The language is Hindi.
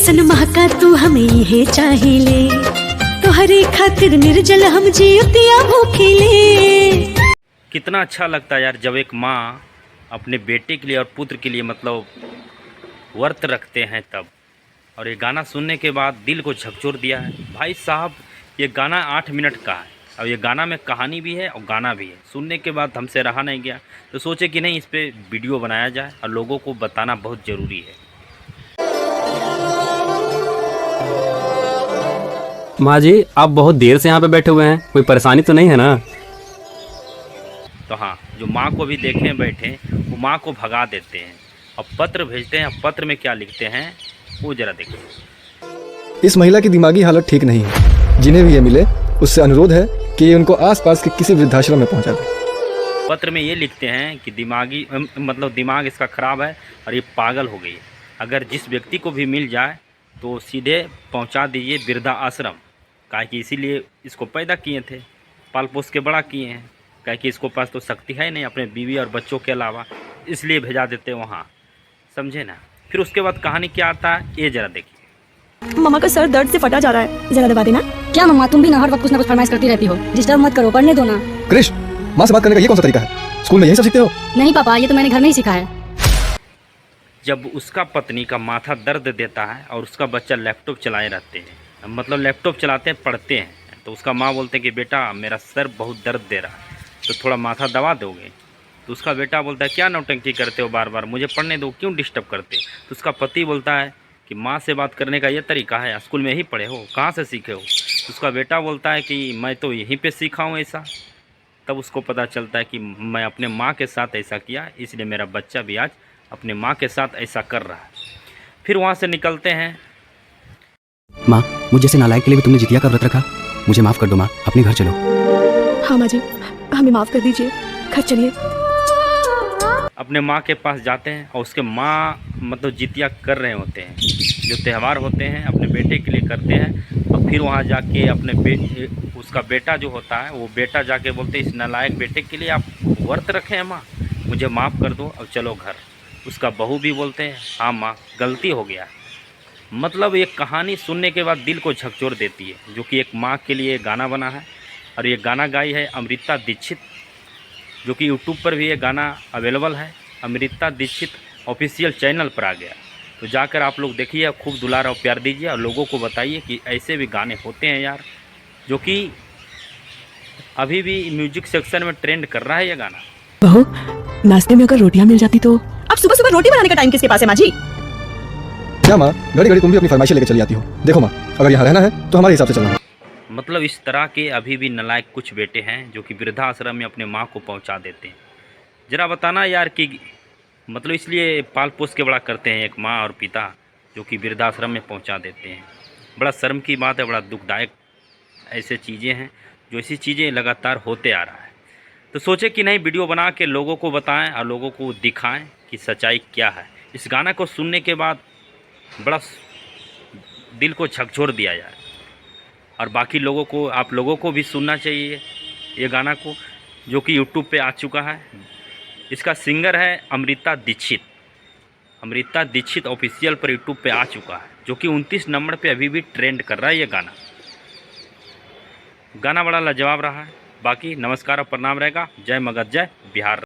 ऐसन महका तू हमें ये चाहिए, तोहरे खातिर निर्जल हम जियतिया भूखिले। कितना अच्छा लगता है यार जब एक माँ अपने बेटे के लिए और पुत्र के लिए मतलब व्रत रखते हैं तब। और ये गाना सुनने के बाद दिल को झकझोर दिया है भाई साहब। ये गाना 8 मिनट का है और ये गाना में कहानी भी है और गाना भी है। सुनने के बाद हमसे रहा नहीं गया तो सोचे कि नहीं इस पर वीडियो बनाया जाए और लोगों को बताना बहुत ज़रूरी है। माँ जी आप बहुत देर से यहाँ पे बैठे हुए हैं, कोई परेशानी तो नहीं है ना? तो हाँ, जो माँ को भी देखें बैठे वो माँ को भगा देते हैं और पत्र भेजते हैं। पत्र में क्या लिखते हैं वो ज़रा देखिए। इस महिला की दिमागी हालत ठीक नहीं है, जिन्हें भी ये मिले उससे अनुरोध है कि ये उनको आसपास के किसी वृद्धाश्रम में पहुंचा दे। पत्र में ये लिखते हैं कि दिमाग इसका ख़राब है और ये पागल हो गई है। अगर जिस व्यक्ति को भी मिल जाए तो सीधे पहुंचा दीजिए वृद्धा आश्रम। काहे कि इसीलिए इसको पैदा किए थे, पाल पोस के बड़ा किए हैं। काहे कि इसको पास तो शक्ति है नहीं अपने बीवी और बच्चों के अलावा, इसलिए भेजा देते वहाँ, समझे ना। फिर उसके बाद कहानी क्या आता है ये ज़रा देखिए। मम्मा का सर दर्द से फटा जा रहा है, जरा दबा देना। क्या मम्मा तुम भी ना हर वक्त कुछ ना कुछ फरमाइश करती रहती हो, डिस्टर्ब मत करो, पढ़ने दो ना। क्रिश, माँ से बात करने का ये कौन सा तरीका है? स्कूल में यही सब सीखते हो? नहीं पापा, ये तो मैंने घर में ही सीखा है। जब उसका पत्नी का माथा दर्द देता है और उसका बच्चा लैपटॉप चलाए रहते हैं, मतलब लैपटॉप चलाते हैं पढ़ते हैं, तो उसका माँ बोलते हैं कि बेटा मेरा सर बहुत दर्द दे रहा है तो थोड़ा माथा दबा दोगे। तो उसका बेटा बोलता है क्या नौटंकी करते हो बार बार, मुझे पढ़ने दो, क्यों डिस्टर्ब करते। तो उसका पति बोलता है कि माँ से बात करने का ये तरीका है, स्कूल में ही पढ़े हो, कहाँ से सीखे हो। तो उसका बेटा बोलता है कि मैं तो यहीं पे सीखा हूँ ऐसा। तब उसको पता चलता है कि मैं अपने माँ के साथ ऐसा किया, इसलिए मेरा बच्चा भी आज अपने माँ के साथ ऐसा कर रहा है। फिर वहाँ से निकलते हैं। माँ मुझे जैसे नालायक के लिए भी तुमने जितिया का व्रत रखा, मुझे माफ़ कर दो माँ, अपने घर चलो। हाँ माँ जी, हमें माफ कर दीजिए, घर चलिए। अपने माँ के पास जाते हैं और उसके माँ मतलब जितिया कर रहे होते हैं, जो त्यौहार होते हैं अपने बेटे के लिए करते हैं। और फिर वहाँ जाके अपने उसका बेटा जो होता है वो बेटा जाके बोलते हैं इस नालायक बेटे के लिए आप व्रत रखे हैं माँ, मुझे माफ़ कर दो अब चलो घर। उसका बहू भी बोलते हैं हाँ माँ गलती हो गया। मतलब ये कहानी सुनने के बाद दिल को झकझोर देती है, जो कि एक माँ के लिए गाना बना है। और ये गाना गाई है अमृता दीक्षित, जो कि यूट्यूब पर भी ये गाना अवेलेबल है। अमृता दीक्षित ऑफिशियल चैनल पर आ गया, तो जाकर आप लोग देखिए, खूब दुलार और प्यार दीजिए और लोगों को बताइए कि ऐसे भी गाने होते हैं यार, जो कि अभी भी म्यूजिक सेक्शन में ट्रेंड कर रहा है ये गाना। बहू, नाश्ते में अगर रोटियां मिल जाती तो। अब सुबह सुबह रोटी बनाने का टाइम किसके पास है माँ जी? क्या माँ, घड़ी घड़ी तुम भी अपनी फरमाइशें लेकर चली आती हो? देखो माँ, अगर यहाँ रहना है तो हमारे हिसाब से चलना है। मतलब इस तरह के अभी भी नालायक कुछ बेटे हैं जो कि वृद्धाश्रम में अपने माँ को पहुँचा देते हैं। ज़रा बताना यार कि मतलब इसलिए पाल पोस के बड़ा करते हैं एक माँ और पिता, जो कि वृद्धाश्रम में पहुँचा देते हैं। बड़ा शर्म की बात है, बड़ा दुखदायक ऐसे चीज़ें हैं, जो ऐसी चीज़ें लगातार होते आ रहा है। तो सोचे कि नहीं वीडियो बना के लोगों को बताएं और लोगों को दिखाएं कि सच्चाई क्या है। इस गाना को सुनने के बाद बड़ा दिल को झकझोर दिया जाए और बाकी लोगों को, आप लोगों को भी सुनना चाहिए ये गाना को, जो कि यूट्यूब पे आ चुका है। इसका सिंगर है अमृता दीक्षित। अमृता दीक्षित ऑफिशियल पर यूट्यूब पे आ चुका है, जो कि 29 नंबर पे अभी भी ट्रेंड कर रहा है ये गाना। गाना बड़ा लाजवाब रहा है। बाकी नमस्कार और प्रणाम रहेगा। जय मगध, जय बिहार।